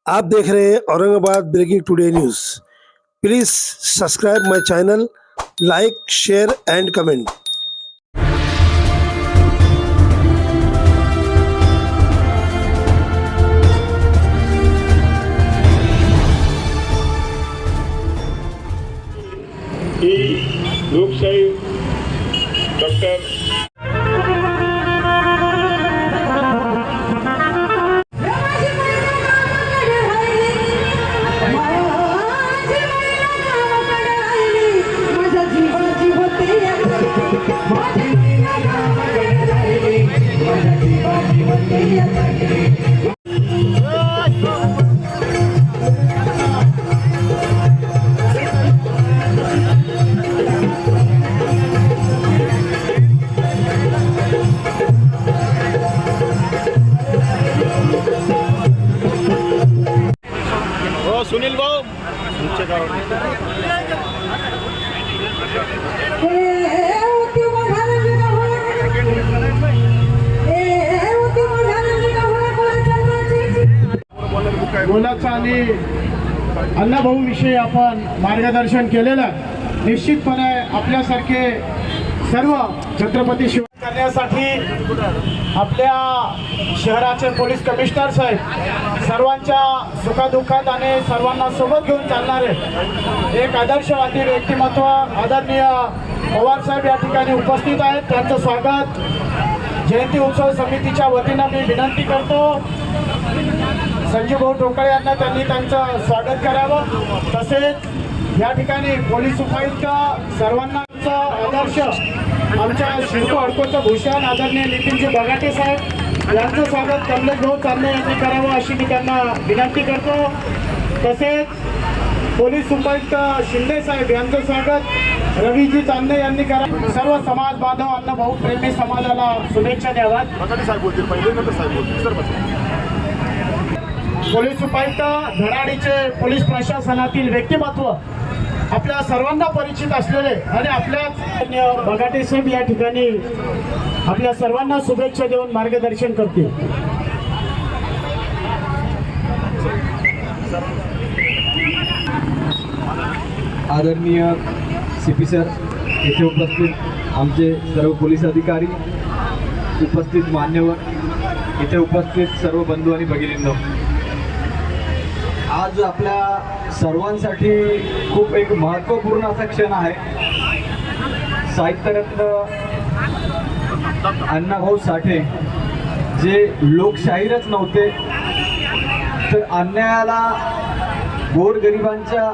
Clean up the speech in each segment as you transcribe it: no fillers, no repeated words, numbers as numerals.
आप देख रहे हैं Aurangabad breaking today news. Please subscribe my channel, like, share and comment. ही लोकशाही डॉक्टर सुनील भाऊ बोलाचा आणि अण्णाभाऊ विषयी आपण मार्गदर्शन केलेलं निश्चितपणे आपल्यासारखे सर्व छत्रपती शिवाजी करण्यासाठी आपल्या शहराचे पोलीस कमिशनर साहेब सर्वांच्या सुखादुःखात आणि सर्वांना सोबत घेऊन चालणारे एक आदर्शवादी व्यक्तिमत्व आदरणीय पवार साहेब या ठिकाणी उपस्थित आहेत। त्यांचं स्वागत जयंती उत्सव समितीच्या वतीनं मी विनंती करतो संजीव भाऊ ठोकळे यांना त्यांनी त्यांचं स्वागत करावं। तसेच या ठिकाणी पोलीस उपायुक्त सर्वांना आदर्श आमच्या शिल्पो अडकोचं भूषण आदरणीय नितीनजी बगाटे साहेब यांचं स्वागत कमलेश भाऊ चांदणे यांनी करावं अशी मी त्यांना विनंती करतो। तसेच पोलीस उपायुक्त शिंदे साहेब यांचं स्वागत रवीजी चांदणे यांनी करावं। सर्व समाज बांधव अण्णाभाऊ प्रेमी समाजाला शुभेच्छा द्याव्यात। पोलीस उपायुक्त धडाडीचे पोलीस प्रशासनातील व्यक्तिमत्व आपल्या सर्वांना परिचित असलेले आणि आपल्याच बगाटे साहेब या ठिकाणी आपल्या सर्वांना शुभेच्छा देऊन मार्गदर्शन करतील। आदरणीय सीपी सर, येथे उपस्थित आमचे सर्व पोलीस अधिकारी, उपस्थित मान्यवर, इथे उपस्थित सर्व बंधू आणि भगिनींनो, आज आपल्या सर्वांसाठी खूप एक महत्त्वपूर्ण असा क्षण आहे। साहित्यरत्न अण्णाभाऊ साठे जे लोकशाहीरच नव्हते तर अन्यायाला, गोरगरिबांच्या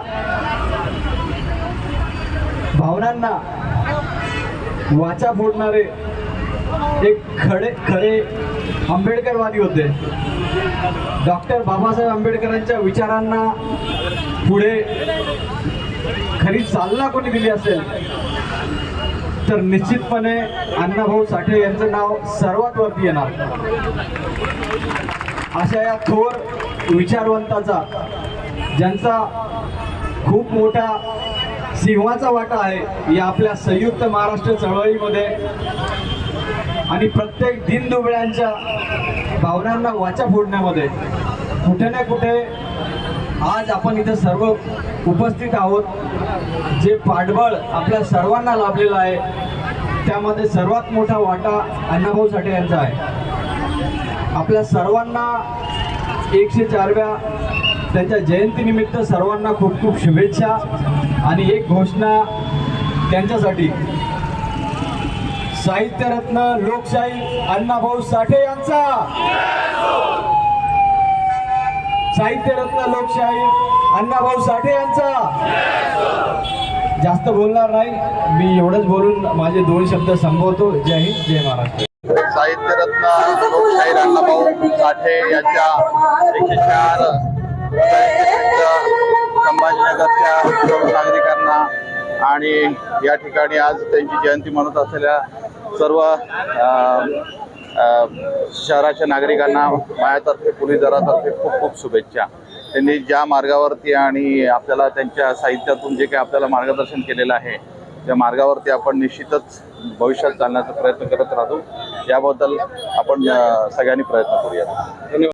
भावनांना वाचा फोडणारे एक खरे आंबेडकरवादी होते। डॉक्टर बाबासाहेब आंबेडकरांच्या विचारांना पुढे खरी चालना कोणी दिली असेल तर निश्चितपणे अण्णाभाऊ साठे यांचं नाव सर्वात वरती येणार। अशा या थोर विचारवंताचा, ज्यांचा खूप मोठा सिंहाचा वाटा आहे या आपल्या संयुक्त महाराष्ट्र चळवळीमध्ये आणि प्रत्येक दीनदुबळ्यांच्या भावनांना वाचा फोडण्यामध्ये, कुठे ना कुठे आज आपण इथं सर्व उपस्थित आहोत। जे पाठबळ आपल्या सर्वांना लाभलेलं आहे त्यामध्ये सर्वात मोठा वाटा अण्णाभाऊ साठे यांचा आहे। आपल्या सर्वांना 104व्या त्यांच्या जयंतीनिमित्त सर्वांना खूप खूप शुभेच्छा आणि एक घोषणा त्यांच्यासाठी। साहित्यरत्न लोकशाही अण्णाभाऊ साठे यांचा, साहित्यरत्न लोकशाही अण्णाभाऊ साठे यांचा। जास्त बोलणार नाही मी, एवढंच बोलून माझे 2 शब्द संबोधतो। जय हिंद, जय महाराष्ट्र। साहित्यरत्न लोकशाहीर अण्णाभाऊ साठे यांच्या 104 संभाजीनगरच्या सर्व नागरिकांना आणि या ठिकाणी आज त्यांची जयंती म्हणत असलेल्या सर्व शहराच्या नागरिकांना माझ्यातर्फे, पोलीस दलातर्फे खूप खूप शुभेच्छा। त्यांनी ज्या मार्गावरती आणि आपल्याला त्यांच्या साहित्यातून जे काही आपल्याला मार्गदर्शन केलेलं आहे त्या मार्गावरती आपण निश्चितच भविष्यात चालण्याचा प्रयत्न करत राहतो। याबद्दल आपण सगळ्यांनी प्रयत्न करूया। धन्यवाद।